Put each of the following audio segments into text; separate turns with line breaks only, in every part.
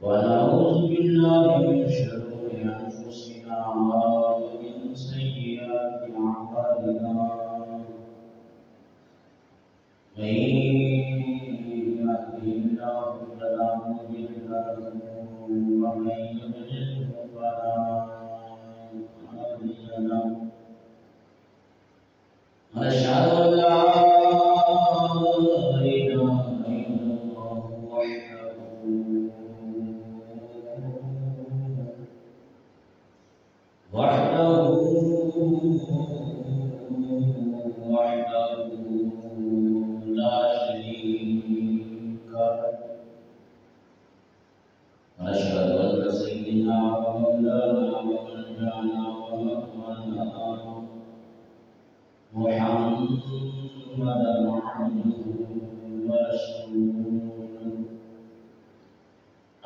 ونعوذ بالله من شرور أنفسنا ومن سيئات أعمالنا من يهده الله فلا مضل له ومن يضلل فلا هادي له ونشهد أن لا إله إلا الله وحده لا شريك له ونشهد أن سيدنا ومولانا وملجأنا ومأوانا محمدا عبده ورسوله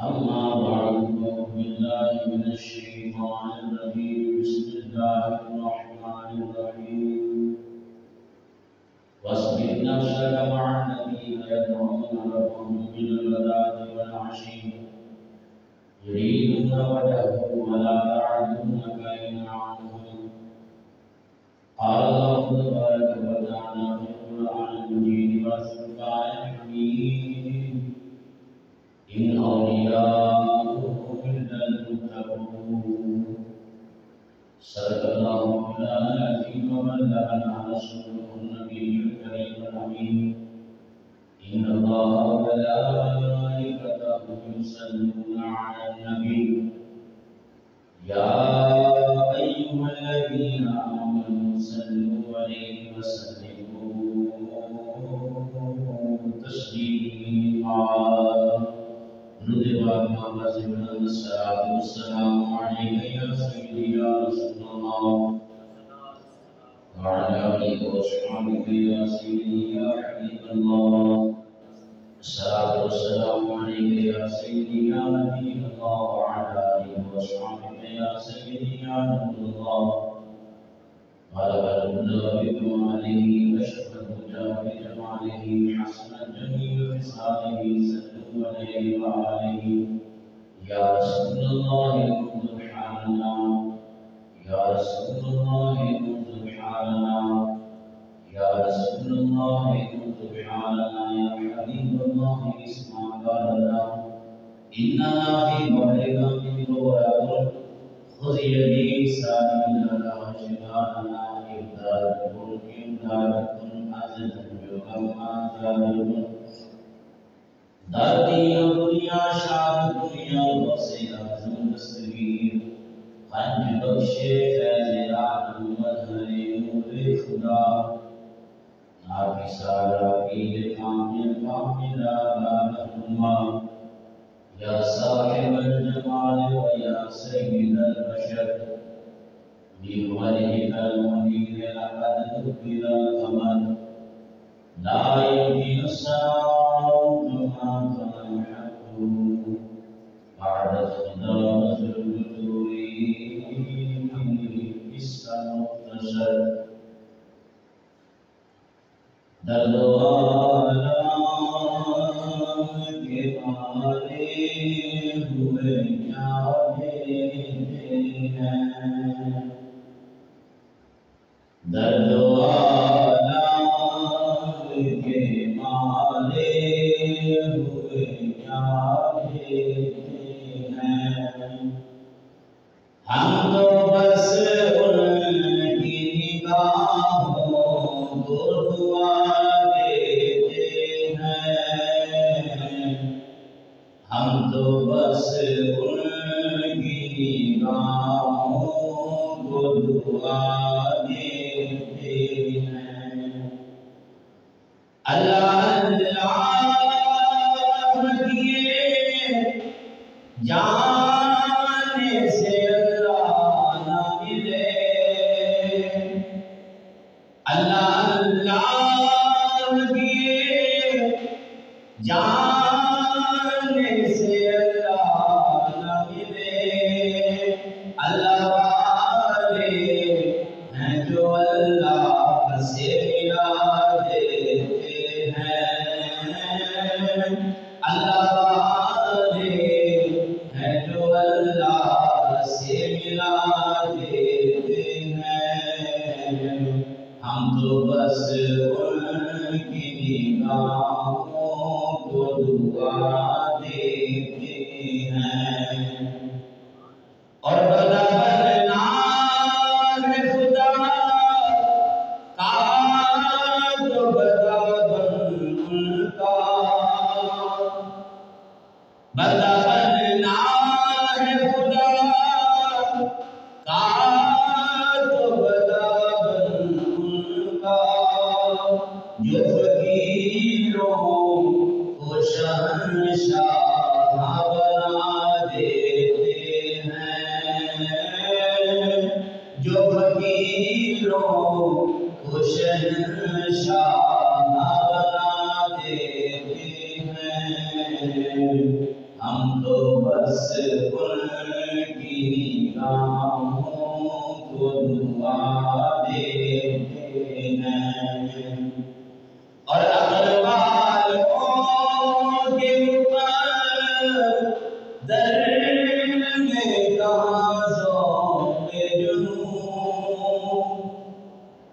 أما بعد فأعوذ بالله من الشيطان الرجيم بسم الله الرحمن الرحيم واصبر نفسك مع الذين يدعون ربهم بالغداة والعشي يريدون وجهه ولا يعدونك إلا عنهم قال الله تبارك وتعالى في القرآن المجيد والفرقان الحميد إن أولياءه إلا المتقون صدق الله مولانا العظيم وبلغنا رسوله النبي الكريم الأمين إن الله وملائكته يصلون على النبي يا أيها الذين آمنوا صلوا عليه وسلموا تسليما الصلاة والسلام عليك يا سيدي يا رسول الله وعلى آلك وأصحابك يا سيدي يا حبيب الله الصلاة والسلام عليك يا سيدي يا نبي الله وعلى آلك وأصحابك يا سيدي يا نور الله غلب الهدى بكماله كشف الهدى بجماله حسن جميع خصاله صلوا عليه وآله يا رسول الله كن حالنا يا رسول الله كن حالنا يا رسول الله كن حالنا يا حبيب الله اسمع قالنا إننا في بحرك من غراب خذ يدي سالمنا لا شفاءنا إمدادكم عزيز بكما جابكم دردی دنیا شاد دنیا بخشے اعظم دستگیر خنج بخشے فیض عالم مظہر نور خدا ناکی سارا پیر کامل کامل آبادہما یا صاحب الجمال و یا سید البشر بوجهك المنير لقد ذكر القمر لا يمكن السماء كما كان الحق بعد خضار البدور اسم مختصر دلوالا کے مارے ہوئے جانے ہیں دلوالا کے مارے ہوئے جانے ہیں ہم تو بس ان کی نگاہوں کو دعا دیتے ہیں ہم تو بس ان کی نگاہوں کو دعا دیتے ہیں اللہ اللہ کیے جانے سے اللہ نہ ملے اللہ اللہ کیے جانے سے اللہ اللہ والے ہیں جو اللہ سے ملا دیتے ہیں، ہم تو بس ان کی نگاہوں کو دعا دیتے ہیں۔ اور بڑا بننا ہے خدا کا تو بڑا بن ان کا، بڑا بننا ہے خدا کا تو بڑا بن ان کا، جو فقیروں کو شہنشاہ بنا دیتے ہیں، جو فقیروں کو شہنشاہ بنا دیتے ہیں، ہم تو بس ان کی نگاہوں کو دعا دیتے ہیں۔ اور عقل والوں کے اوپر درد میں کہاں ذوق جنون،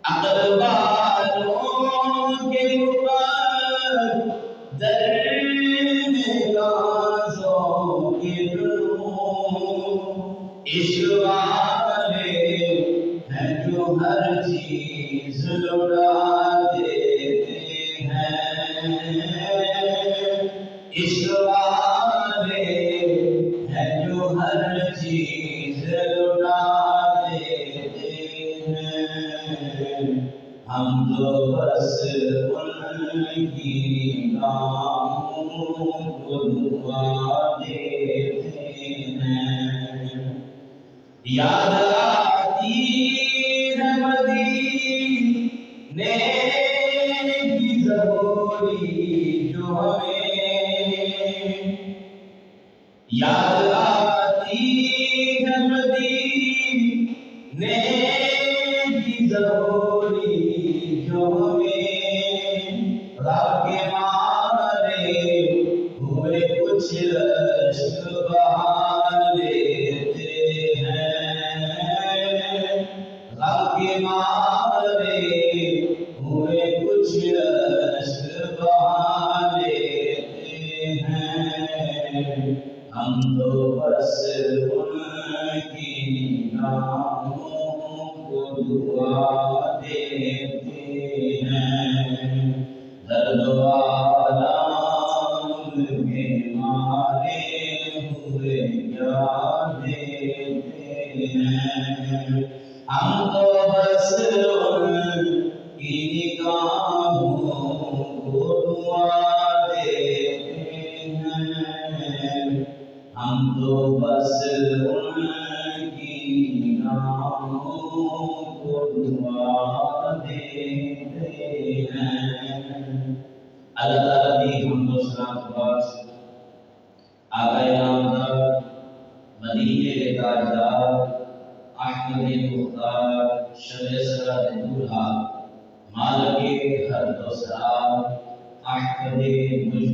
عقل والوں کے اوپر درد میں کہاں ذوق جنون، عشق والے ہیں جو ہر چیز لٹا دیتے ہیں، عشق والے ہیں جو ہر چیز لٹا دیتے ہیں، ہم تو بس ان کی نگاہوں کو دعا دیتے ہیں۔ یاد آتی ہے مدینے کی ضروری جو ہمیں، یاد آتی ہے مدینے کی ضروری جو ہمیں، رب کے مارے ہوئے کچھ عشق بہا لیتے ہیں، رب کے مارے ہوئے کچھ عشق بہا لیتے ہیں، ہم تو بس ان کی نگاہوں کو دعا دیتے ہیں۔ درد عالم کے مارے ہوئے کیا دیتے ہیں، ہم تو بس ان کی نگاہوں کو دعا دیتے ہیں، ہم تو بس ان کی نگاہوں کو دعا دیتے ہیں۔ اللہ تعالیٰ کی حمد و ثنا کے بعد آقا نامدار مدینے کے تاجدار احمد مختار شمع سرا دولہا مالک حد و سرا احمد مجتبی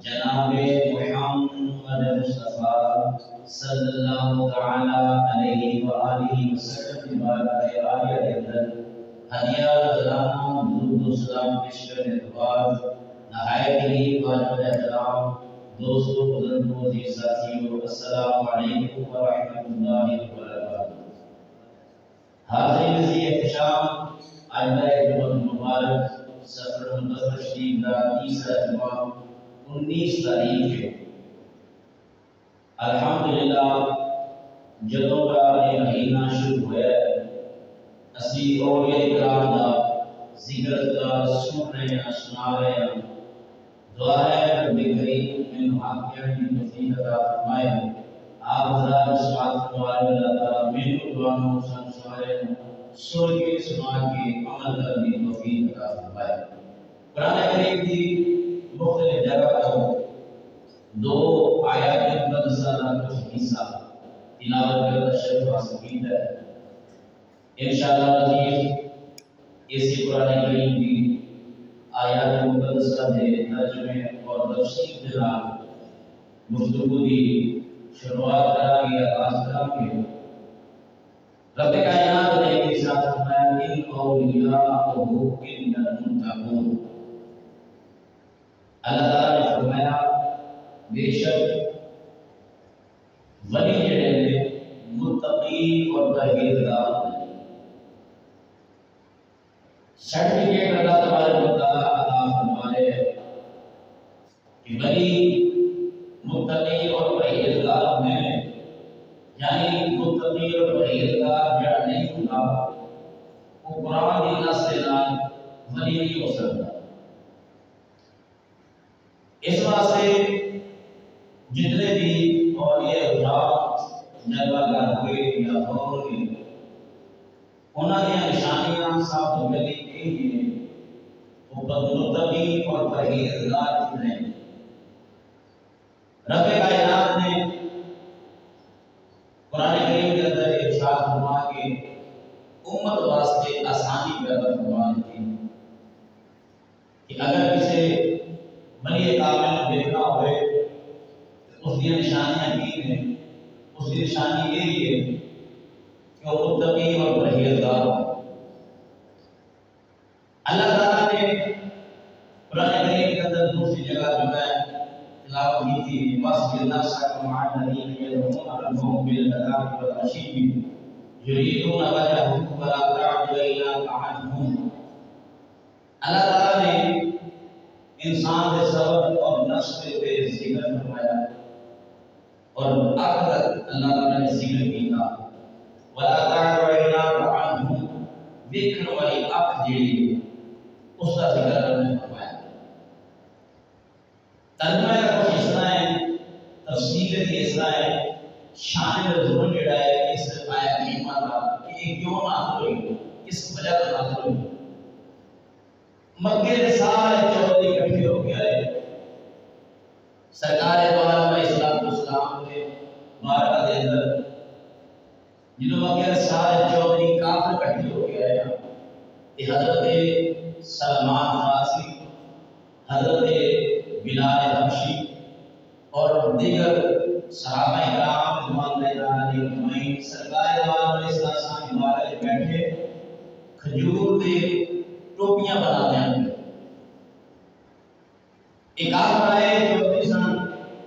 جناب محمد مصطفیٰ صلی اللہ تعالی علیہ وآلہ وسلم بارک آیہ اندر ہدیہ نذرانہ درود و سلام پیش کرنے کے بعد نہایت ہی واجب احترام دوستوں، بزرگوں، عزیز ساتھیوں، السلام علیکم ورحمۃ اللہ وبرکاتہ۔ حاضرین عزیز احتشام، آج کا جمعہ مبارک سفر منتظر شریف کا تیسرا جمعہ 19 تاریخ ہے۔ الحمدللہ جدوں کا یہ مہینہ شروع ہوا ہے، اسی اولیاء کرام کا ذکر کا سن رہے ہیں، سنا رہے ہیں۔ دعا ہے رب کریم ان واقعہ کی توفیق عطا فرمائے۔ آپ حضرات سماعت فرمائے، اللہ تعالیٰ میرے دعاؤں سن سوائے سن کے سنا کے عمل کرنے کی توفیق عطا فرمائے۔ قرآن کریم کی مختلف جگہ پر دو آیات مقدسہ کا کچھ حصہ تلاوت کر تشریف حاصل کیتا ہے۔ انشاءاللہ عزیز اسی قرآن کریم کی آیات مقدسہ دے ترجمے اور تفسیر کے نال گفتگو کی شروعات کرا گے، آغاز کرا گے۔ رب کائنات نے ایک ساتھ فرمایا ان اولیاءہ ان المتقون۔ اللہ تعالیٰ نے فرمایا بے شک ولی جڑے نے متقی اور پرہیزگار ہیں۔ سرٹیفکیٹ اللہ تبارک و تعالیٰ عطا فرمائے کہ ولی متقی اور پرہیزگار ہیں، یعنی متقی اور پرہیزگار جڑا نہیں ہوتا وہ قرآن کی نص کے نال ولی نہیں ہو سکتا۔ اس واسطے جتنے بھی اور یہ حضرات جلوہ گر ہوئے یا اور ہوئے انہوں نے نشانیاں سب تو ملی یہی ہیں، وہ متقی اور پرہیزگار جتنے رب کائنات نے قرآن کریم کے اندر ارشاد فرما کے امت واسطے آسانی پیدا فرما دی کہ اگر کسی ولی کامل کو دیکھنا ہوئے تو اس کی نشانیاں کی ہیں۔ اس کی نشانی یہی ہے کہ وہ متقی اور پرہیزگار ہو۔ اللہ تعالیٰ نے قرآن کریم کے اندر دوسری جگہ جو ہے تلاوت کی تھی وَاصْبِرْ نَفْسَكَ مَعَ الَّذِينَ يَدْعُونَ رَبَّهُم بِالْغَدَاةِ وَالْعَشِيِّ يُرِيدُونَ وَجْهَهُ وَلَا تَعْدُ عَيْنَاكَ عَنْهُمْ۔ اللہ تعالیٰ نے انسان کے صبر اور نفس کے ذکر فرمایا اور اکثر اللہ تعالیٰ نے ذکر کیا وَلَا تَعْدُ عَيْنَاكَ عَنْهُمْ، دیکھنے والی آنکھ جیڑی اس کا ذکر اللہ نے فرمایا۔ ترجمہ کا کچھ اس طرح ہے، تفسیر کی اس طرح ہے، شان نزول جڑا ہے اس آیت کریمہ کا کہ یہ کیوں نازل ہوئی، کس وجہ سے نازل ہوئی۔ مکے کے سارے چودھری اکٹھے ہو کے آئے، سرکار دو عالم علیہ السلام کے بارگاہ کے اندر جنہوں مکے کے سارے چودھری کافر اکٹھے ہو کے آئے کہ حضرت سلمان فارسی، حضرت بلال حبشی اور دیگر صحابہ کرام رضوان اللہ علیہ اجمعین سرکار دو عالم علیہ السلام کی بارگاہ میں بیٹھے کھجور کے ٹوپیاں بنا دیں۔ ایک آخر آئے چودھری سن،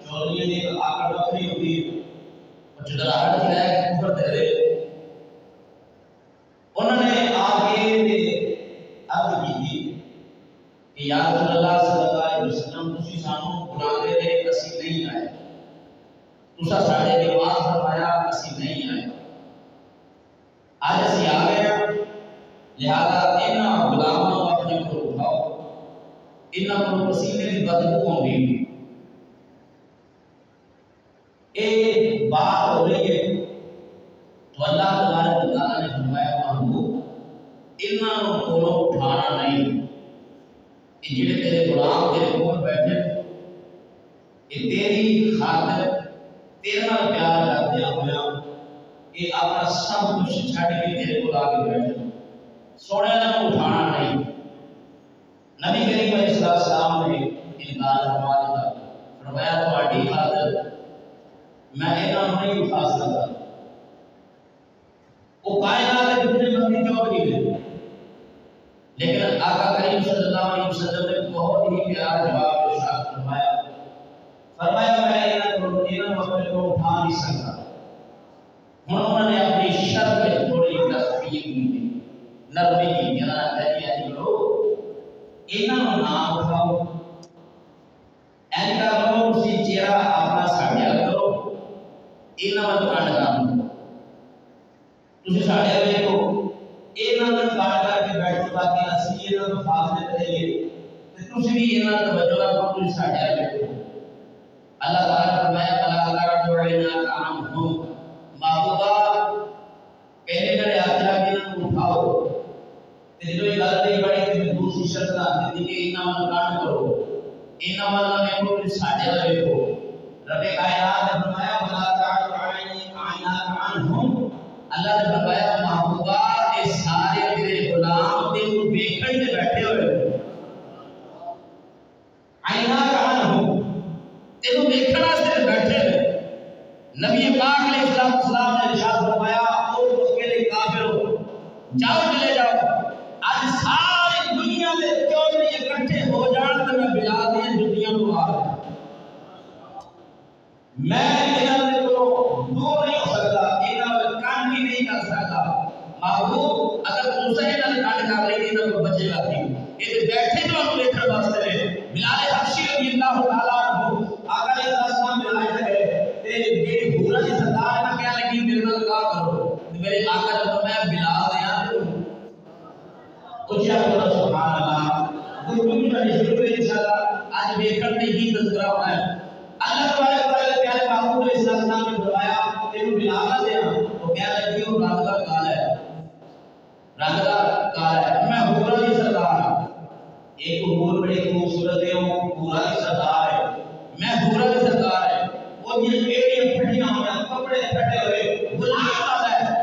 چودھری نے ایک آکڑ بکری ہوتی اور چدراہٹ کھلایا کہ کفر دے رہے۔ انہوں نے آگے عرض کی تھی کہ یا رسول اللہ صلی اللہ علیہ وسلم تسی سانوں بلاندے نے اسی نہیں آئے، تسا ساڑھے نماز فرمایا اسی نہیں آئے، آج اسی آ گئے لہذا انہاں غلاموں کو اپنے کو اٹھاؤ، انہاں کو پسینے کی بدبو ہوگی۔ ایک بات ہو رہی ہے تو اللہ تبارک و تعالیٰ نے فرمایا محبوب انہاں کو اٹھانا نہیں، کہ جڑے تیرے غلام تیرے کول بیٹھے یہ تیری خاطر تیرے نال پیار کرتے ہویا یہ اپنا سب کچھ چھڈ کے تیرے کول آ کے بیٹھے، سونے نہ اٹھانا نہیں۔ نبی کریم علیہ السلام نے انکار فرما دیتا، فرمایا تہاڈی خاطر میں انہاں نوں نہیں اٹھا سکتا۔ وہ کائنات کے جتنے بندے چودھری نے لیکن آقا کریم صلی اللہ علیہ وسلم نے بہت ہی پیارا جواب ارشاد فرمایا، فرمایا میں انہاں اپنے کو اٹھا نہیں سکتا۔ ہن انہوں نے اپنی شرط میں تھوڑی تخفیف کی، نرمی کی، جناب کہتے ہیں لوگ انہاں نہ اٹھاؤ، اینکا کرو اسی چہرہ اپنا ساڑھیا کرو، انہاں کنڈ کرو، تسی ساڑھیا دیکھو انہاں نے کاٹ کر کے بیٹھو تاکہ اسی انہاں کو فاصلے رہیے تسی بھی انہاں توجہ کرو، تسی ساڑھیا بیٹھو۔ اللہ تعالیٰ فرمایا بلا تعدوا عیناک عنہم، محبوبہ پہلے میرے آخیا کہ انہاں کو اٹھاؤ، جو یہ گل نہیں بڑی کہ دوسری شرط رکھ دی کہ انہاں کو کاٹ کرو، انہاں والا میں کو ساڑھیا دیکھو۔ رب کائنات نے فرمایا بلا تعدوا عیناک عنہم، اللہ نے فرمایا محبوبہ یہ سارے تیرے غلام تیرے دیکھنے میں بیٹھے ہوئے، نبی پاک علیہ السلام نے ارشاد فرمایا او اکیلے کافر ہو جاؤ چلے جاؤ آج ساری دنیا دے چودھری اکٹھے ہو جان تو میں بلال دیا جتیاں تو آ رہا میں انہاں دے کو دور نہیں ہو سکتا انہاں دے کام بھی نہیں کر سکتا محبوب اگر حسین نے کاٹ کر لئی انہاں کو بچے گا تھی یہ بیٹھے تو ہم دیکھنے واسطے نے بلال حبشی رضی اللہ تعالیٰ عنہ آقا علیہ السلام میں آئے تھے تے میری بھورا دی سردار نہ کہہ لگی میرے نال کا کرو میرے آقا نے فرمایا بلال دیاں اچھا بولا سبحان اللہ گفتگو کا ضرور انشاءاللہ آج دیکھن تے ہی تذکرہ ہونا ہے اللہ تبارک و تعالی پیارے محبوب علیہ السلام نے فرمایا تینو بلال دیا تو کہہ لگی وہ رنگ دا کالا ہے رنگ دا کالا ہے میں حورا دی سردار ایک حور بڑی خوبصورت ہے وہ حورا دی سردار ہے میں حورا دی سردار ہے وہ یہ ایڑیاں پھٹیاں ہوئے کپڑے پھٹے ہوئے غلام والا ہے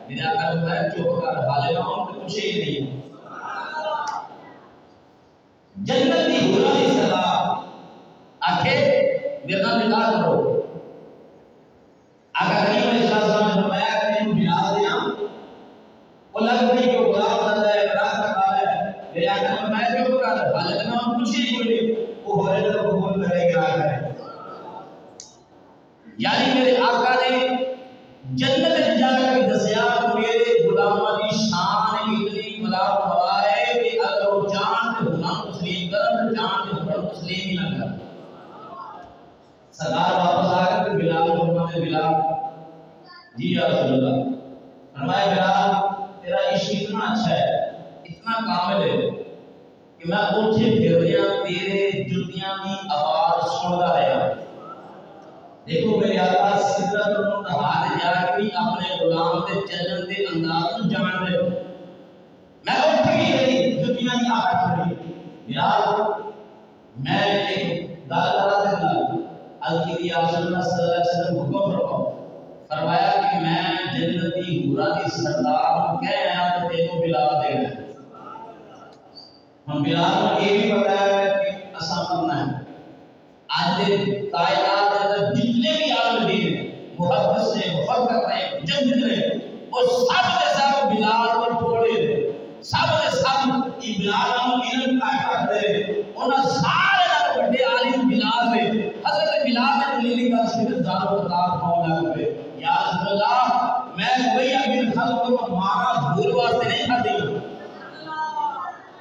میرا کہا ہے چپ کر حالے نہ ہوں تو کچھ ہی نہیں جنت کی حورا دی سردار آخر میرا نکاح کرو آقا کریم علیہ السلام نے فرمایا کہ تینوں بلال دیاں وہ لگ رہی کہ غلام بنتا ہے راستہ کھا ہے میرے آقا نے فرمایا کہ وہ کر حالت میں ہم کچھ ہی کوئی نہیں وہ ہو رہے تو قبول کرے گا کرے یعنی میرے آقا نے جنت میں جا کر دسیا میرے غلاماں دی شان اتنی بلا بڑا ہے کہ اگر وہ جان تے غلام تسلیم کرن جان تے غلام تسلیم ہی نہ کرن سردار واپس آ کر بلال کو فرماتے بلال جی یا رسول اللہ فرمایا بلال تیرا عشق اتنا اچھا ہے اتنا کامل ہے کہ میں اٹھے پھردیاں تیرے جتیاں کی آواز سنتا رہا دیکھو میرے آقا سدرت المنتہا تے جا کے اپنے غلام دے چلن دے انداز کو جان دے میں اٹھ گئی جتیاں کی آواز سنی بلال میں ایک گل کرا تے الکری آپ صلی اللہ علیہ وسلم حکم فرماؤ فرمایا کہ میں جنتی حورا کی سردار کہہ آیا تو تینوں بلال دے گئے ہم بلال کو یہ بھی پتا ہے کہ اساں کرنا ہے آج دے کائنات کے اندر جتنے بھی عالم دین محدث نے مفکر نے مجدد نے وہ سب کے سب بلال کو چھوڑے سب کے سب یہ بلال کو علم کا کرتے انہاں سارے بڑے عالم بلال نے حضرت بلال نے دلیلی کا سید دارو کتاب مولا ہوئے یا رسول اللہ میں کوئی ابن خلق کو مارا بھول واسطے نہیں کھا دی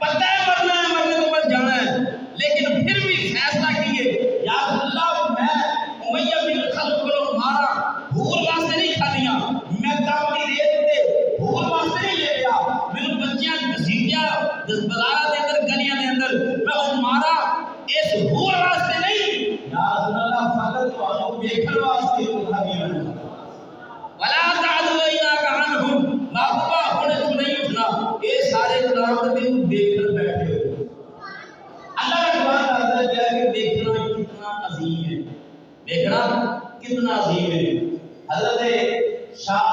پتہ ہے مرنے تو بس جانا ہے لیکن پھر بھی فیصلہ کیے یا رسول اللہ میں امیہ بن خلق کو مارا بھول واسطے نہیں کھا دیا میں دعوی ریت دے بھول واسطے نہیں لے گیا میں بچیاں گھسیٹیاں بازار دے اندر گلیاں دے اندر میں ان مارا اس بھول واسطے نہیں یا رسول اللہ فقط تو ہم دیکھن واسطے کھا دیا ولا تعذوا الى عنهم محبوبہ ہونے تو نہیں اٹھنا یہ سارے گناہ تے دیکھ کر بیٹھے ہو اللہ کا قرآن کرتا ہے کہ دیکھنا کتنا عظیم ہے دیکھنا کتنا عظیم ہے حضرت شاہ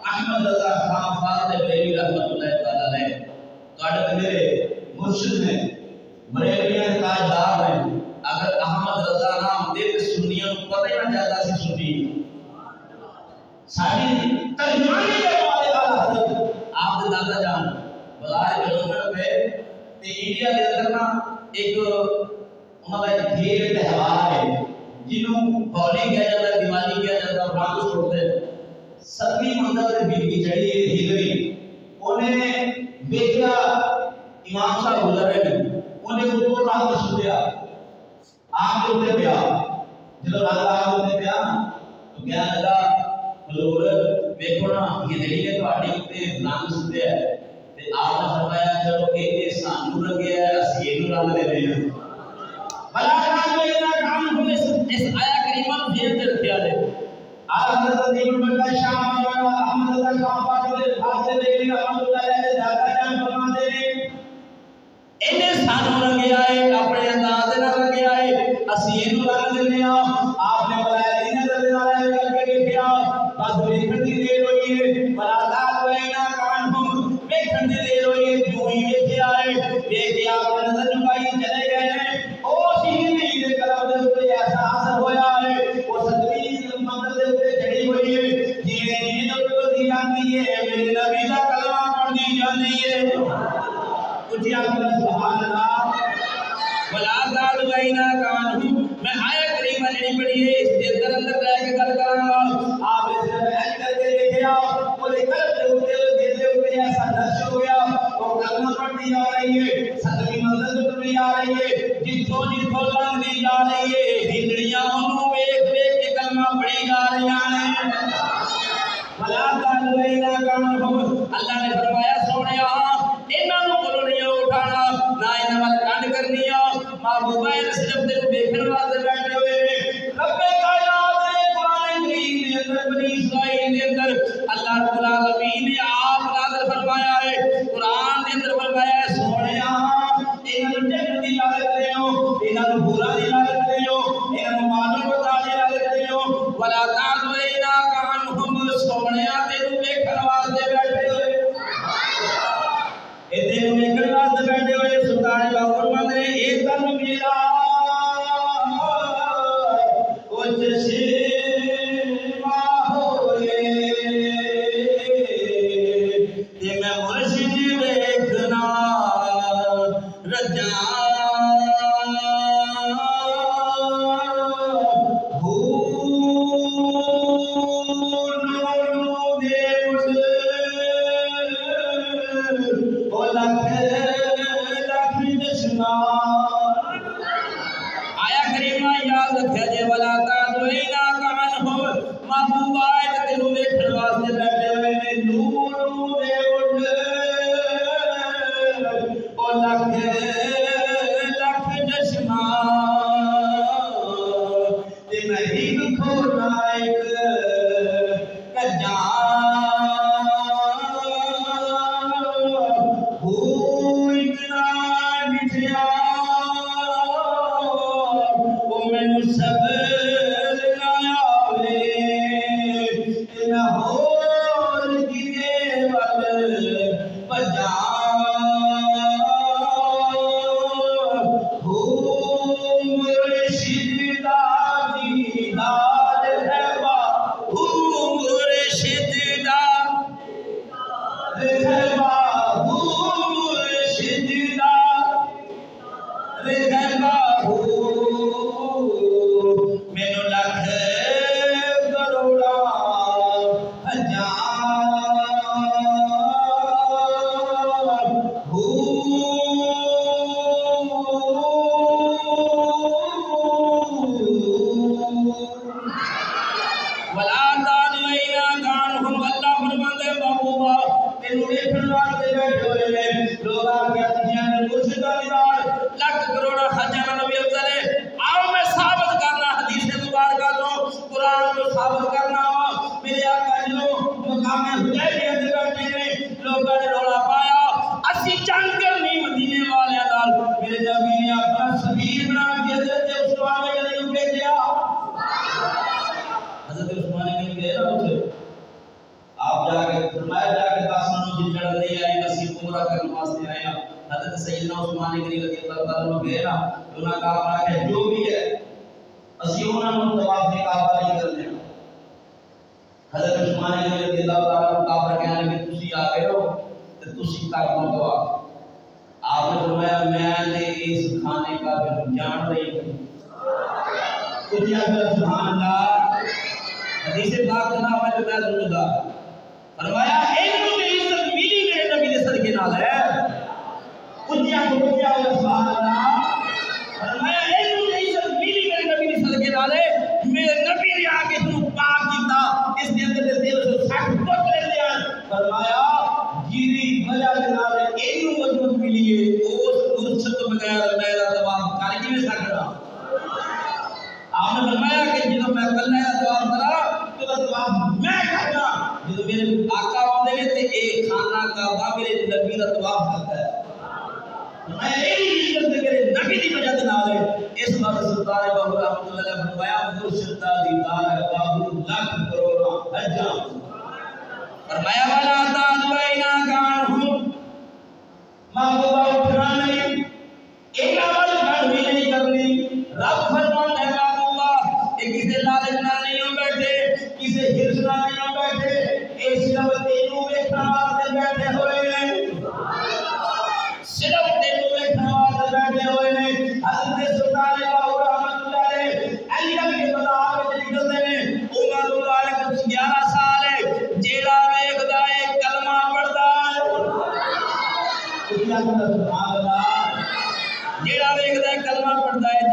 احمد رضا خان فاضل بریلوی رحمۃ اللہ تعالی علیہ تو میرے مرشد نے بریلویاں کے تاجدار ہیں اگر احمد رضا نام دے تے سنیاں کو پتہ ہی نہ چلتا سی سنی ساری ترجمانی کرنے والے والا حضرت آپ دے دادا جان بازار کلومیٹر پہ تے انڈیا دے اندر نا ایک انہاں دا ایک ڈھیر تہوار ہے جنوں ہولی کہا جاتا ہے دیوالی کہا جاتا ہے رنگ چھوڑتے ہیں 7ویں منزل تے بیوی چڑھی ہے ہجری انہیں دیکھا امام صاحب گزر رہے ہیں انہیں کو رنگ چھوڑیا آپ کے اوپر پیا جب رنگ آپ کے پیا تو کیا لگا حضور دیکھو نا یہ دلیل تہاڈے اوپر رنگ چھوڑیا ہے تے آپ نے فرمایا چلو یہ سانو لگیا ہے اسی اینو رنگ دے رہے ہیں بلا کام لینا کام ہوئے اس آیا کریمہ نو دھیان تے رکھیا جے حضرت عظیم البرکہ شاہ احمد رضا خان فاضل فاضل بریلوی رحمۃ اللہ علیہ دادا جان فرماتے ہیں انہیں سانو لگیا ہے اپنے انداز نہ لگیا ہے اسی اینو رنگ دینے آپ نے بلایا دینے دے کر کے دیکھیا بس دیکھن دی دیر ہوئی ہے برادات وینا کان ہم دیکھن دی دیر ہوئی ہے جو ہی دیکھیا ہے دیکھیا اپنے نظر نکائی چلے گئے ہیں او سی نہیں دے کلام دے اوپر ایسا اثر ہویا ہے وہ 7ویں منزل دے اوپر میں آیا کریمہ نہیں پڑھی ہے اس کے اندر رہ کے گل کراں آپ اس نے بیان کر کے دیکھیا وہ قلب دے اوپر ایسا نقش ہو گیا وہ کلمہ پڑھتی جا رہی ہے ستویں منزل پر بھی آ رہی ہے جتھوں جتھوں لنگتی جا رہی ہے ہندڑیاں انہوں ویکھ ویکھ کے کلمہ پڑھی جا رہی ہیں ولا تعلوینا کانہم اللہ نے فرمایا سونیا انہاں نوں کولوں نہیں اٹھانا نہ انہاں ول کنڈ کرنی محبوبہ صرف تینوں دیکھن واسطے بیٹھے ہوئے رب کائنات نے قرآن کریم کے اندر بنی اسرائیل کے اندر اللہ رب العالمین نے آپ نازل فرمایا ہے قرآن کے اندر فرمایا ہے سونیا انہاں جنت دی لالچ دیو انہاں بھولا دی لالچ دیو انہاں مالو بتا دی لالچ دیو ولا تعلوینا کانہم سونیا تینوں دیکھن واسطے بیٹھے ہوئے تینوں دیکھن واسطے بیٹھے ہوئے سلطان باقر مند نے ایک دن میرا وہ چشمہ ہوئے تے میں مرشد دیکھنا رجا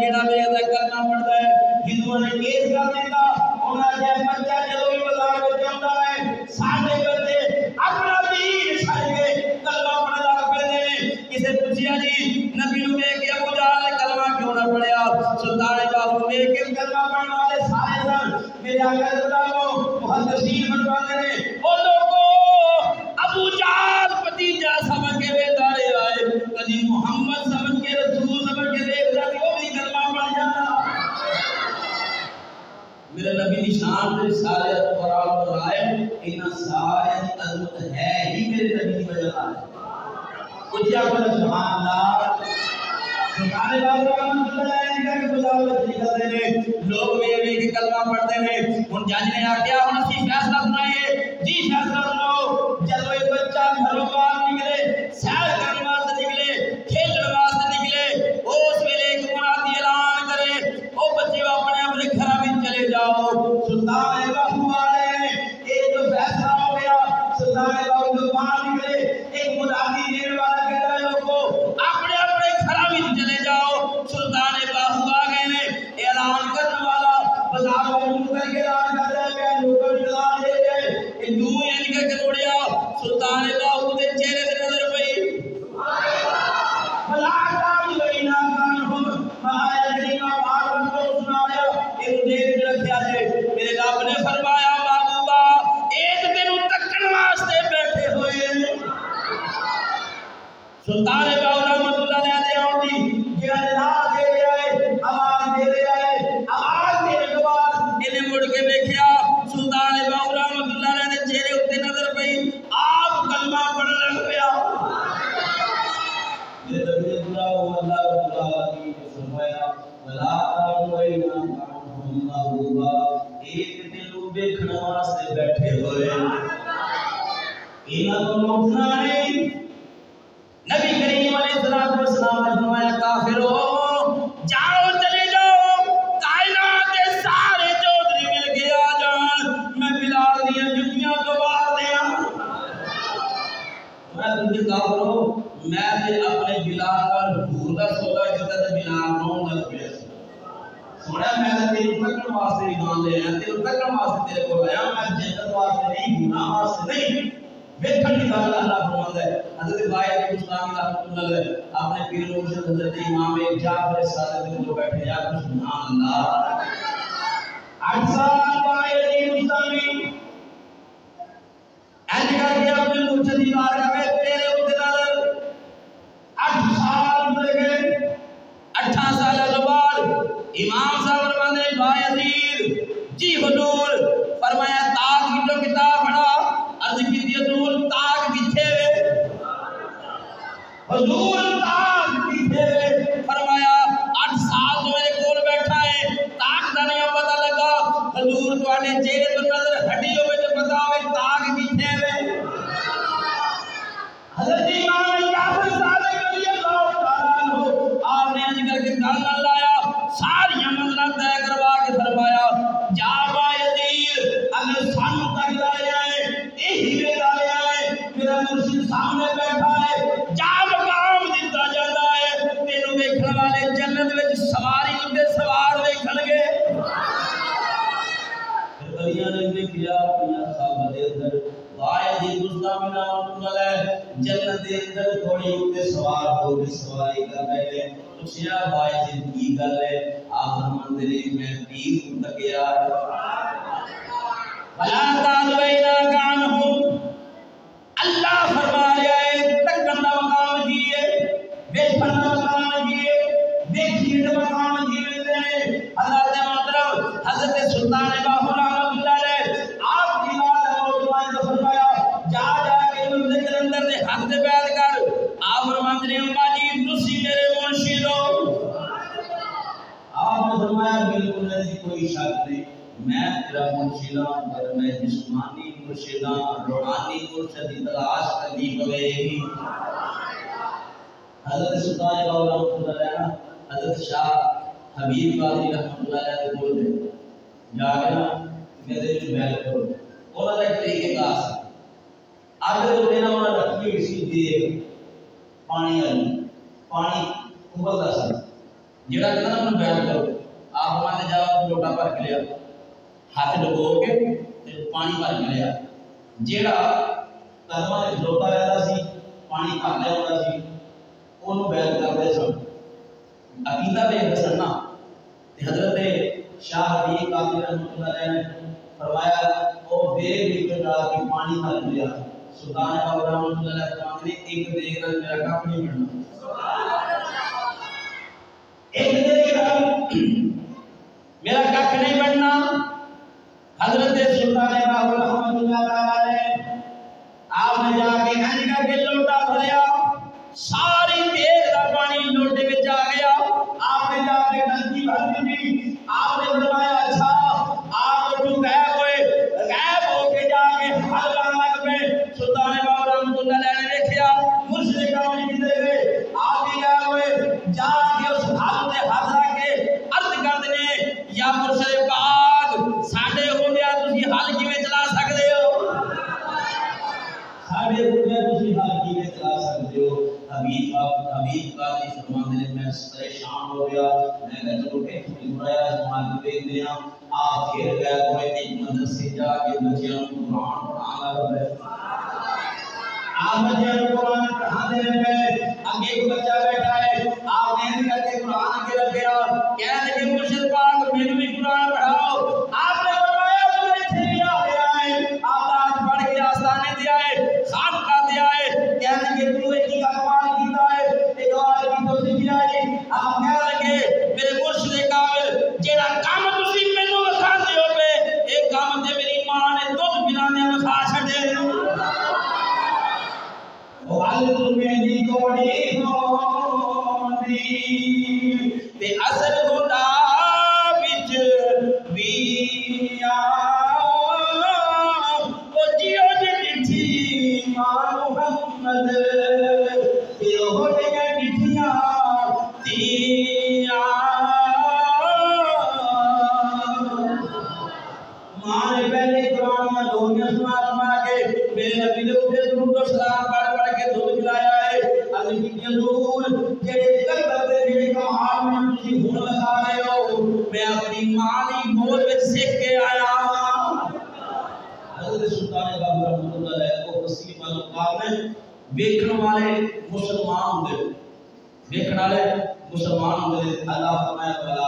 جڑا میرے کلمہ پڑھتا ہے ہندوؤں نے کیس کر دیتا انہاں جے بچہ جدوں بھی بازار وچ آندا ہے ساڈے بچے اپنا دین چھڈ کے کلمہ پڑھن لگ پیندے نے کسے پوچھیا جی نبی نوں ویکھ کے ابو جہل نے کلمہ کیوں نہ پڑھیا سلطان باہو ویکھ کے کلمہ پڑھن والے سارے سن میرے آقا بتاؤ محدثین فرماتے ہیں او لوگو ابو جہل بھتیجا سمجھ کے بیدارے آئے کبھی محمد سمجھ کے رسول سمجھ کے دیکھ رہا کہ وہ بھی کلمہ پڑھ جانا میرے نبی کی شان تے سارے قرآن بنائے انہاں سارے عظمت ہے ہی میرے نبی کی وجہ سے کچھ آپ سبحان اللہ سبحان اللہ رحمت اللہ علیہ کا بلاوت نکلتے ہیں لوگ بھی کلمہ پڑھتے ہیں ان جج نے آکھیا ہن اسی فیصلہ سنائیے جی فیصلہ سناؤ جدوں ایک بچہ گھروں باہر نکلے سیر کرنے واسطے نکلے کھیلنے واسطے نکلے اس ویلے ایک منادی اعلان کرے او بچے اپنے اپنے گھر میں چلے جاؤ سلطان باہو والے ایک جو فیصلہ ہو گیا سلطان باہو جو باہر نکلے ایک منادی دینے والا کہتا ہے لوگوں اپنے اپنے گھر میں چلے جاؤ سلطان باہو آ گئے نے اعلان کرنے والا بازار میں کر کے اعلان کرتا ہے کہ لوگوں نے اعلان دے دے کہ یوں ہی ان کے کروڑیا سلطان باہو کے چہرے تے نظر پئی بلا کام لینا کان ہم مہاراج کریمہ پاک کو سنایا ان دیکھ رکھیا ہے میرے رب نے فرمایا محبوبا ایک دن تکن واسطے بیٹھے ہوئے سلطان باہو رحمت اللہ علیہ آن دی جہاں لا دے رہا ہے آواز دے رہا ہے آواز دینے کے بعد انہیں مڑ کے دیکھیا سلطان باہو رحمت اللہ علیہ نے چہرے اتے نظر پئی آپ کلمہ پڑھ لگ پیا میرے نبی اللہ اللہ رب العالمین نے فرمایا ولا تعوینا عنہم محبوبا ایک دن دیکھنے واسطے بیٹھے ہوئے انہاں کو اٹھنا نہیں نبی کریم علیہ السلام نے فرمایا کافرو جاؤ چلے جاؤ کائنات کے سارے چودھری مل کے آ جان میں بلال دیا جتیاں دوار دیا میں تمہیں کافرو میں نے اپنے بلال پر حضور کا سودا کیتا تے بلال نو لگ پیا سونا میں تیرے تکن واسطے ایمان لے آیا تیرے تکن واسطے تیرے کو آیا میں جنت واسطے نہیں گناہ واسطے نہیں ویکھن دی گل اللہ فرماتا ہے حضرت بائی مستامی رحمۃ اللہ علیہ اپنے پیر مرشد حضرت امام جعفر صادق کو بیٹھے یا سبحان اللہ 8 سال بائی مستامی اینج کر کے اپنے مرشد کی بارگاہ میں تیرے اوتے نظر 8 سال گزر گئے 18 سال کے بعد امام صاحب فرماتے ہیں بھائی عزیز جی حضور فرمایا تاج کی جو کتاب پڑھا عرض کی حضور تاج کتھے حضور تاج کتھے فرمایا 8 سال تو میرے کول بیٹھا ہے تاج دا نہیں پتہ لگا حضور تواڈے چہرے تو نظر ہٹی ہوے تے پتہ ہوے تاج کتھے ہے حضرت امام جعفر صادق رضی اللہ تعالی عنہ آپ نے اج کر کے گل نہ لایا ساری منزل طے کروا کے فرمایا جا با یزید اگر سانو تک لایا ہے یہی لایا ہے میرا مرشد سامنے بیٹھا ہے جا مقام دیتا جاتا ہے تینوں ویکھن والے جنت وچ سواری تے سوار ویکھن گے بڑیاں نے دیکھیا اپنا صاحب دے اندر وائے دی مستعمل رحمۃ اللہ جنت دے اندر تھوڑی تے سوار ہو کے سواری کر رہے ہیں پوچھیا بھائی جی کی گل ہے آپ فرماتے ہیں میں پیر تکیا ولا تعوینا عنہم اللہ فرما رہا ہے تکن دا مقام کیے بیٹھن دا مقام کیے دیکھیے دا مقام کیے حضرت محترم حضرت سلطان باہو رحمۃ اللہ علیہ آپ کی بات موضوع نے فرمایا جا جا کے مندر کے اندر دے ہاتھ تے بیعت کر آپ فرماتے ہیں امبا جی تسی میرے مرشد ہو آپ نے فرمایا بالکل نہیں کوئی شک نہیں میں تیرا مرشد ہوں پر میں جسمانی مرشد ہوں روحانی مرشد کی تلاش کرنی پڑے گی حضرت سلطان باہو رحمۃ اللہ علیہ حضرت شاہ حبیب قادری رحمۃ اللہ علیہ کے بول دے جا کے نا کہتے ہیں بیعت کرو انہوں نے ایک طریقے کا آسا آگے تو دینا انہوں نے رکھی اسی دیر پانی آئی پانی ابلتا سا جڑا کہنا نا بیان کرو آپ فرماتے جاؤ لوٹا بھر کے لیا ہاتھ ڈبو کے پانی بھر کے لیا جڑا قدماں تے کھلوتا رہتا سی پانی بھر لیا ہوتا سی اونوں بیان کرتے سن عقیدہ بیان سن نا حضرت شاہ حبیب قادری رحمۃ اللہ علیہ نے فرمایا او دیگ وچ ڈال کے پانی بھر لیا سلطان باہو رحمۃ اللہ علیہ فرماتے نے ایک دیگ نال میرا کام نہیں بننا ایک دیگ نال میرا کھ نہیں بننا حضرت سلطان باہو رحمۃ اللہ علیہ آپ نے جا کے انج کر کے لوٹا بھریا ساری دیگ دا پانی لوٹے وچ آ گیا آپ نے جا کے ٹنکی بھر دی آپ نے فرمایا اچھا آپ تو غائب ہو کے جا کے حل لگ پہ سلطان باہو رحمۃ اللہ علیہ نے دیکھا مرشد کام کیتے گئے آپ ہی گئے ہوئے جا کے اس حال تے ہاتھ رکھ کے عرض کر دے یا مرشد پاک ساڈے ہوندیا تسی حل کیویں چلا سکدے ہو ساڈے ہوندیا تسی حل کیویں چلا سکدے ہو حبیب قادری فرماتے ہیں میں پریشان ہو گیا میں نے چلو کہ برایا زمان دیکھ لیا آپ پھر گئے ہوئے ایک مدرسے جا کے بچیاں قرآن پڑھانا رہے آپ بچیاں قرآن پڑھانے رہے آگے ایک بچہ بیٹھا ہے آپ نے کر کے قرآن کے رکھ گیا کہہ لگے مرشد پاک میرے بھی قرآن پڑھاؤ آپ نے فرمایا تو ایتھے بھی آ گیا ہے آپ آج پڑھ کے آستانے دیا ہے خان کا دیا ہے کہہ لگے تو ایک ہی کمال کیتا ہے ایک اور کی تو سکھیا ہے آپ کہہ لگے میرے مرشد کامل جیڑا کام تسی مینوں وکھا دیو پے ایک کام تے میری ماں نے دودھ پلانے وکھا چھڈے او ال میری کوڑی ہوندی تے اثر خدا وچ ویا او جیو جی ماں محمد تے او ڈٹھیاں تیاں ماں نے پہلے قرآن میں لوگیاں سنا کے میرے نبی نے اوپر درود و سلام پڑھ کے دودھ پلایا ہے اللہ کی حضور جڑے جگت دے جڑے کمال میں تسی ہن لگا رہے ہو میں اپنی ماں دی گود وچ سیکھ کے آیا حضرت سلطان باہو رحمۃ اللہ علیہ کو وسیع معلومات میں ویکھن والے مسلمان ہوندے ویکھن والے مسلمان ہوندے اللہ فرمایا بلا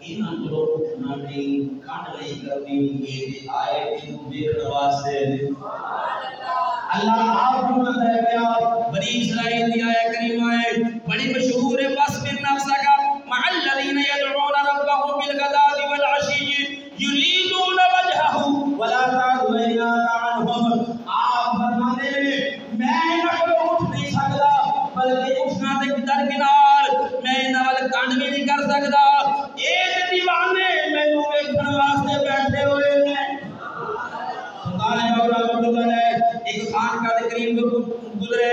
انہاں کو اٹھنا نہیں کھڑ نہیں کرنی یہ آئے ان دیکھنے واسطے اللہ آپ کو بتایا گیا بنی اسرائیل کی آیت کریمہ ہے بڑی مشہور ہے وَاصْبِرْ نَفْسَكَ مَعَ الَّذِينَ يَدْعُونَ رَبَّهُم بِالْغَدَاةِ وَالْعَشِيِّ يُرِيدُونَ وَجْهَهُ وَلَا تَعْدُ عَيْنَاكَ عَنْهُمْ آپ فرماتے ہیں میں نہ اٹھ نہیں سکتا بلکہ اٹھنا تے درکنار میں نہ ول کانڈ بھی نہیں کر سکتا ایک دیوانے مینوں ویکھن واسطے بیٹھے ہوئے ہیں سلطان باہو رحمۃ اللہ علیہ ایک خان کا کریم گزرے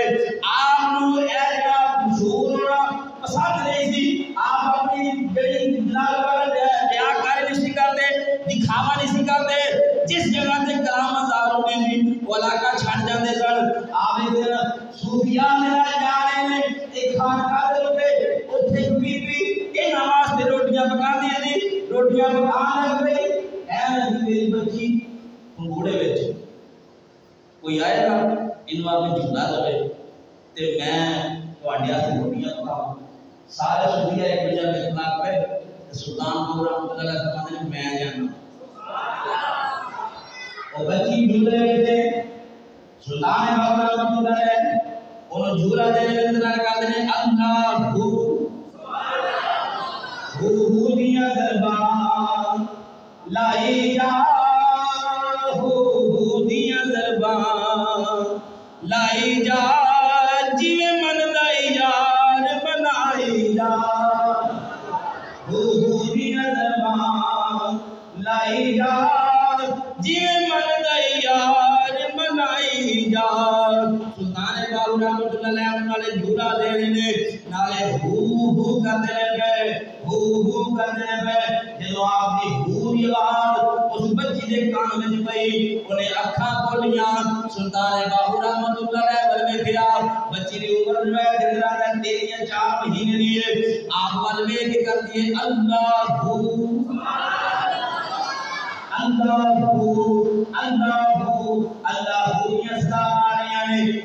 آپ نو ایسا مشہور ہونا پسند نہیں سی آپ اپنی جڑی لال والا بیاکاری نہیں سی کرتے دکھاوا نہیں سی کرتے جس جگہ تے کلام ازار ہوندی سی وہ علاقہ چھڈ جاندے سن آپ ایک دن صوفیاء نے جا رہے ہیں ایک خان کا دے اوتے اوتھے بی انہاں واسطے روٹیاں پکاندی سی روٹیاں پکان لگ پئی اے میری بچی گھوڑے وچ کوئی آئے گا انہاں میں جھولا دے تے میں تواڈے واسطے روٹیاں پکاواں سارے صوفیاء ایک جگہ اطلاق پہ سلطان باہو رحمۃ اللہ علیہ فرماتے ہیں میں جانا او بچی جھولے وچ سلطان باہو رحمۃ اللہ علیہ انہوں جھولا دے انتظار کرتے ہیں اللہ ہو دیا دربان لائی جا ہو دیا دربان لائی جا جیوے من دائی یار بنائی جا ہو دیا دربان لائی جا جیوے من دائی یار بنائی جا سلطان باہو رحمۃ اللہ علیہ والے جھولا دے رہے نالے ہو کرتے رہ گئے ہو کرتے رہ گئے جدو آپ کی ہو دی آواز اس بچی دے کان میں پئی انہیں اکھاں کھولیاں سلطان باہو رحمۃ اللہ علیہ والے کیا بچی دی عمر میں جنرا میری 4 مہینے دیے آپ والوے کے کر دیے اللہ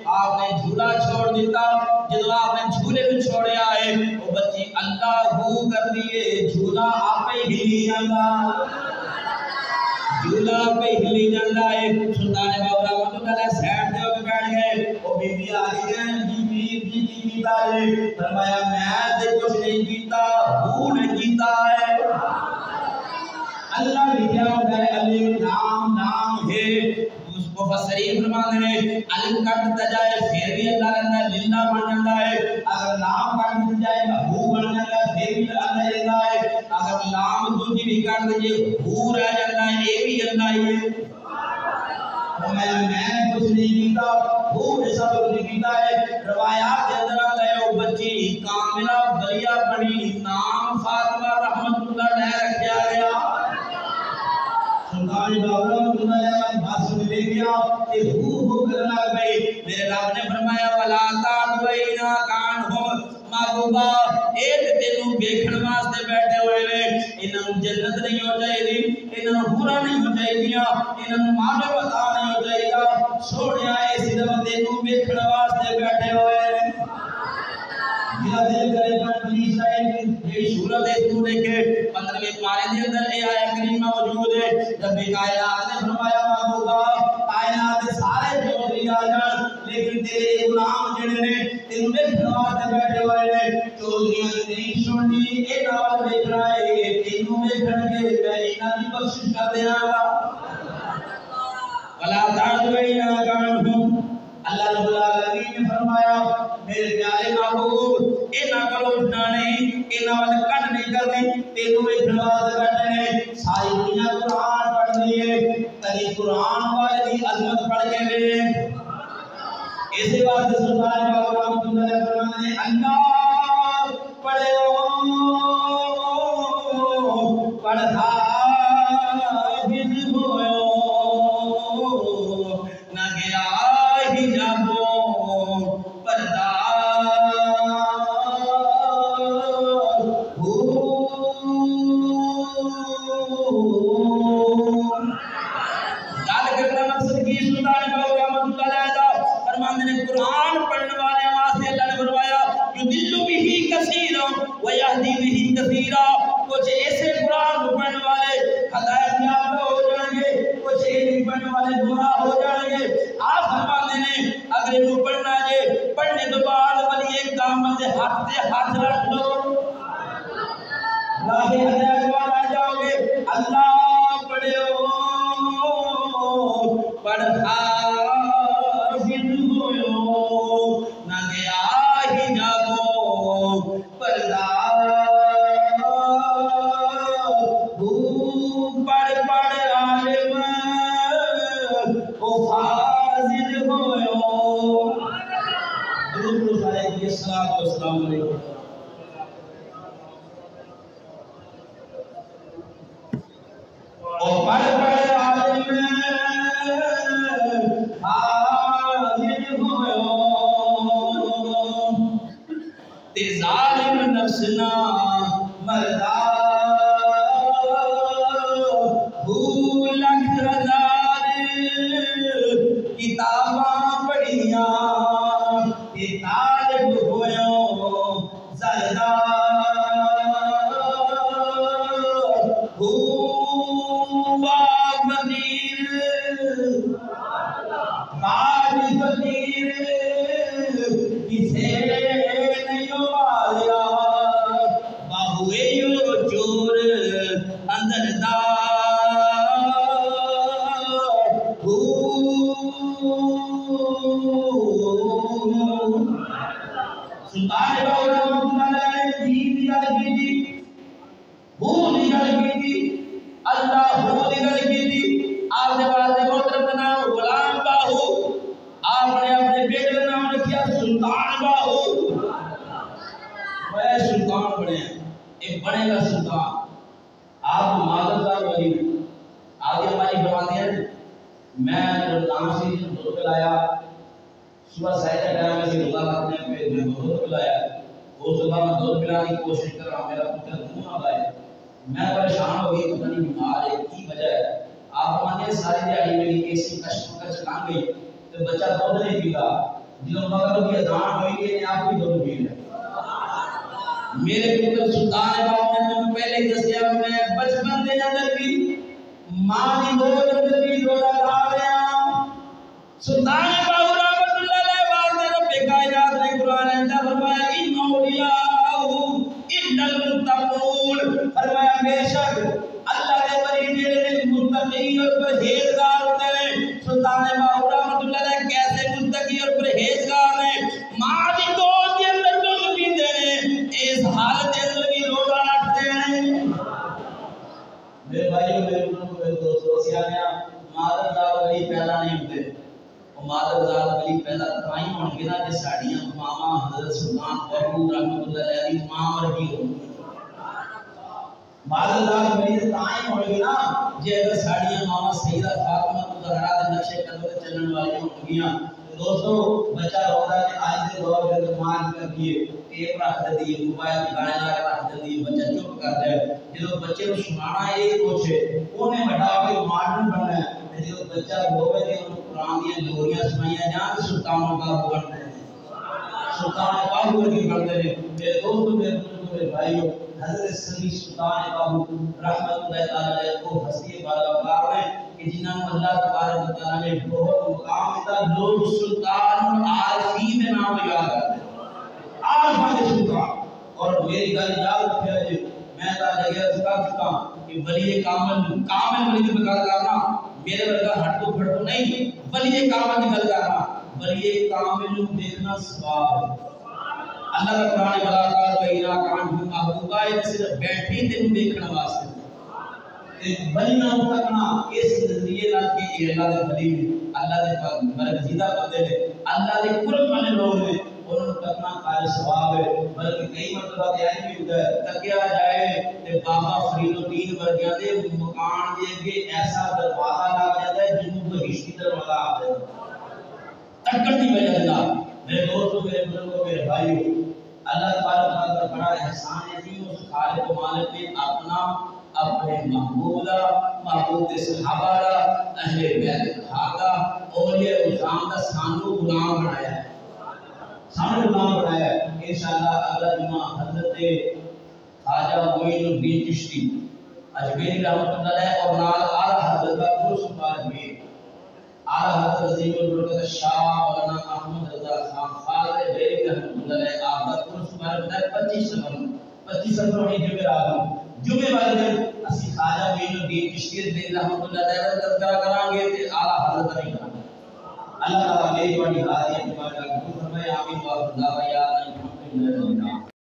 آپ نے جھولا چھوڑ دیتا جب آپ نے جھولے میں چھوڑیا ہے وہ بچی اللہ کر دیے جھولا آپ ہی ہلی جاتا جھولا پہ ہلی جاتا ہے سلطان بابا رحمۃ اللہ علیہ سیٹ دے کے بیٹھ گئے وہ بی بی آ گئی ہے کی کیتا ہے فرمایا میں تے کچھ نہیں کیتا وہ نے کیتا ہے اللہ لکھیا ہوتا ہے الف نام ہے مفسرین فرماتے ہیں الف کٹ جائے پھر بھی اللہ رہتا ہے للہ بن جاتا ہے اگر نام کٹ جائے ہو بن جاتا ہے پھر بھی اللہ رہتا ہے اگر نام دوسری بھی کٹ دیجئے ہو رہ جاتا ہے یہ بھی اللہ ہی ہے میں کچھ نہیں کیتا وہ ایسا کچھ نہیں کیتا ہے روایات کے اندر آتا ہے وہ بچی کاملہ بلیہ بڑی نام فاطمہ رحمت اللہ علیہ رکھیا گیا سلطان بابا رحمۃ اللہ علیہ بات سن لے گیا کہ ہو کرنا گئی میرے رب نے فرمایا ولا تعبینا کانہم محبوبہ ایک تینوں دیکھن واسطے بیٹھے ہوئے نے انہاں جنت نہیں ہو جائے گی انہاں ہورا نہیں ہو جائے گیا انہاں مال عطا نہیں ہو جائے گا سونیا اے صرف تینوں دیکھن واسطے بیٹھے ہوئے نے میرا دل کرے پر بنی اسرائیل یہ صورت ہے تو دیکھے 15ویں پارے کے اندر یہ آیت کریمہ موجود ہے جب کائنات نے فرمایا محبوبہ کائنات سارے جو بھی آ جان لیکن تیرے غلام جڑے نے تینوں دیکھن واسطے بیٹھے ہوئے نے چودھریاں نہیں سننی اے نال دیکھ رہا ہے تینوں دیکھن کے میں انہاں دی بخشش کر دیاں گا ولا تعبینا کانہم اللہ رب العالمین نے فرمایا میرے پیارے محبوب انہاں کلو اٹھنا نہیں انہاں وال کٹ نہیں کرنی تینوں ایک نواز بیٹھنے ساری دنیا قرآن پڑھ لیے کبھی قرآن والے دی عظمت پڑھ کے لے اسی واسطے سلطان بابا رحمۃ اللہ علیہ فرماتے ہیں اللہ پڑھو پڑھا کچھ ایسے قرآن پڑھنے والے ہدایت یافتہ ہو جائیں گے کچھ ایسے پڑھنے والے گمراہ ہو جائیں گے آپ فرماتے ہیں اگر انہوں پڑھنا ہے پڑھنے کے بعد ولی ایک دامن سے ہاتھ رکھ لو راہ ہدایت وال آ جاؤ گے اللہ پڑھے پڑھا صبح سائے کا ٹائم میں سے روزہ رکھنے پہ میں دودھ پلایا اس کے بعد میں دودھ پلانے کی کوشش کر رہا ہوں، میرا پتر منہ نہ لائے، میں پریشان ہو گئی، پتہ نہیں بیمار ہے کی وجہ ہے۔ آپ ہمارے ساری دیہڑی میری ایسی کشمکش لنگ گئی تو بچہ دودھ نہیں پیتا، جب مغرب کی اذان ہوئی کہ آپ بھی دودھ پی لیں۔ میرے پتر سلطان باہو نے میں پہلے ہی دسیا، میں بچپن دے اندر بھی ماں دی گود اندر بھی روزہ لا رہا۔ سلطان باہو رحمۃ اللہ علیہ والد رب کائنات نے قرآن اندر فرمایا ان اولیاء ان المتقون، فرمایا بے شک اللہ کے ولی جڑے متقی اور پرہیزگار ہوتے ہیں۔ سلطان باہو رحمۃ اللہ علیہ کیسے متقی اور پرہیزگار ہیں؟ ماں دی گود کے اندر دودھ پیندے ہیں، اس حالت کے اندر بھی روزہ رکھتے ہیں۔ میرے بھائیوں، میرے بزرگوں، میرے دوستوں، سیاںیاں مادرزاد ولی پیدا نہیں ہوتے، وہ مادرزاد ولی پیدا تائیں ہون گے نا جے ساڈیاں ماواں حضرت سلطان باہو رحمۃ اللہ علیہ دی ماں ورگی ہون گی۔ مادرزاد ولی تائیں ہون گے نا جے اگر ساڈیاں ماواں سیدہ فاطمہ زہرا دے نقشے قدم تے چلن والیاں ہون گیاں۔ دوستو بچہ روتا ہے، آج کے دور میں مان کر دیے ٹیپ رکھ دیے، موبائل گانے لا کے رکھ دیے، بچہ چپ کر جائے۔ جب بچے کو سنانا یہ کچھ ہے انہیں بڑا کے ماڈرن بننا ہے، جب بچہ روے تے انہوں قرآن دیا لوریاں سنائیاں جان سلطانوں کا بنتے ہیں، سلطان باہو ورگے بنتے ہیں۔ میرے دوستو، میرے بزرگوں، میرے بھائیوں، حضرت سید سلطان باہو رحمۃ اللہ تعالیٰ علیہ کو ہستی باوقار ہیں کہ جنہوں نے اللہ تبارک و تعالیٰ نے بہت مقام دیتا، لوگ سلطان عارفین میں نام یاد کرتے ہیں، عارفان سلطان۔ اور میری گل یاد رکھے جی، میں تعالیٰ یہ عرض کر چکا کہ ولی کامل ولی کی گل کرنا میرے ورگا ہٹ تو پھٹ تو نہیں، ولی کامل کی گل کرنا، ولی کامل کو دیکھنا ثواب ہے۔ اللہ کا قرآن بلاکار ویرا کان ہوں محبوبہ ہے، صرف بیٹھی تینوں دیکھنا واسطے ولی نہ تکنا اس نظریے نال کہ اللہ دے ولی اللہ دے برگزیدہ بندے نے، اللہ دے قرب والے لوگ نے، انہوں نے تکنا قائل ثواب ہے۔ بلکہ کئی مرتبہ تیاری بھی ہوتا ہے تکیا جائے تے بابا فرید الدین ورگیاں دے مکان دے اگے ایسا دروازہ لگ جاتا ہے جنوں بہشتی دروازہ آتا ہے تکن دی وجہ سے۔ میرے دوستوں، میرے بزرگوں، میرے بھائیوں، اللہ تبارک کا بڑا احسان ہے کہ اس خالق و مالک نے اپنے محبوب دا، محبوب دے صحابہ دا، اہل بیت خاکہ اولیاء اعظام دا سانو غلام بنایا ہے، سانو غلام بنایا ہے۔ انشاءاللہ اگلا جمعہ حضرت خواجہ معین الدین چشتی اجمیری رحمۃ اللہ علیہ اور نال اعلیٰ حضرت کا درس مبارک بھی، اعلیٰ حضرت عظیم البرکت شاہ مولانا احمد رضا خان فاضل بریلوی رحمۃ اللہ علیہ آپ کا درس مبارک ہے 25 سفر ہوئی جمعے والے دن اسی خواجہ معین الدین چشتی رحمۃ اللہ علیہ کا تذکرہ کریں گے تے اعلیٰ حضرت نہیں کریں گے۔ اللہ تعالیٰ میری بڑی حاضری ہمارے قبول فرمائے، آمین۔